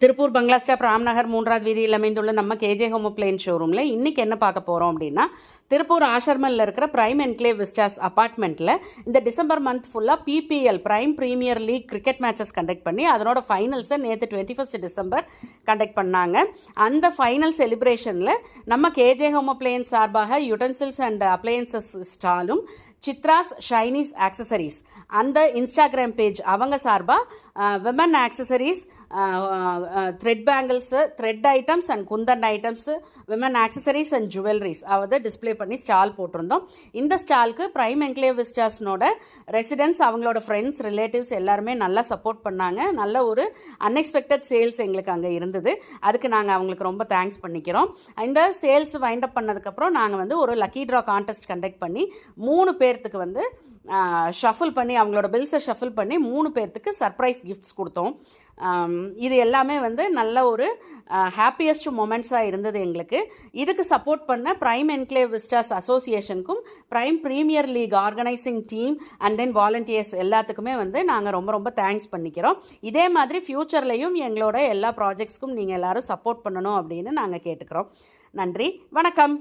திருப்பூர் பங்களா ஸ்டாப் ராம்நகர் 3வது வீதியில் அமைந்துள்ள நம்ம கேஜே ஹோம் அப்ளையன்ஸ் ஷோரூமில் இன்றைக்கி என்ன பார்க்க போகிறோம் அப்படின்னா, திருப்பூர் ஆஷர்மலில் இருக்கிற பிரைம் என்க்ளேவ் விஸ்டாஸ் அப்பார்ட்மெண்ட்டில் இந்த டிசம்பர் மந்த் ஃபுல்லாக PPL prime premier league cricket matches conduct பண்ணி அதனோட ஃபைனல்ஸை நேற்று 21 டிசம்பர் கண்டக்ட் பண்ணாங்க. அந்த ஃபைனல் செலிப்ரேஷனில் நம்ம கேஜே ஹோம் அப்ளையன்ஸ் சார்பாக யுட்டன்சில்ஸ் அண்ட் அப்ளையன்சஸ் ஸ்டாலும் சித்ராஸ் ஷைனீஸ் ஆக்சசரிஸ் அந்த இன்ஸ்டாகிராம் பேஜ் அவங்க சார்பாக women accessories, thread bangles, thread items and kundan items, women accessories and jewelleries அதாவது டிஸ்பிளே பண்ணி ஸ்டால் போட்டிருந்தோம். இந்த ஸ்டாலுக்கு பிரைம் என்க்ளேவ் விஸ்டாஸ்னோட ரெசிடென்ட்ஸ், அவங்களோட ஃப்ரெண்ட்ஸ், ரிலேட்டிவ்ஸ் எல்லாருமே நல்லா சப்போர்ட் பண்ணாங்க. நல்ல ஒரு அன்எக்ஸ்பெக்டட் சேல்ஸ் எங்களுக்கு அங்கே இருந்தது. அதுக்கு நாங்கள் அவங்களுக்கு ரொம்ப தேங்க்ஸ் பண்ணிக்கிறோம். இந்த சேல்ஸ் வைண்ட் அப் பண்ணதுக்கப்புறம் நாங்கள் வந்து ஒரு லக்கி ட்ரா கான்டெஸ்ட் கண்டக்ட் பண்ணி 3 பேர்த்துக்கு வந்து ஷஃபில் பண்ணி அவங்களோட பில்ஸை ஷஃபில் பண்ணி 3 பேர்த்துக்கு சர்ப்ரைஸ் கிஃப்ட்ஸ் கொடுத்தோம். இது எல்லாமே வந்து நல்ல ஒரு ஹாப்பியஸ்ட் மொமெண்ட்ஸாக இருந்தது எங்களுக்கு. இதுக்கு சப்போர்ட் பண்ண பிரைம் என்க்ளேவ் விஸ்டாஸ் அசோசியேஷனுக்கும் prime premier league organising team and then volunteers எல்லாத்துக்குமே வந்து நாங்கள் ரொம்ப ரொம்ப தேங்க்ஸ் பண்ணிக்கிறோம். இதே மாதிரி ஃப்யூச்சர்லையும் எங்களோட எல்லா ப்ராஜெக்ட்ஸ்க்கும் நீங்கள் எல்லோரும் சப்போர்ட் பண்ணணும் அப்படின்னு நாங்கள் கேட்டுக்கிறோம். நன்றி, வணக்கம்.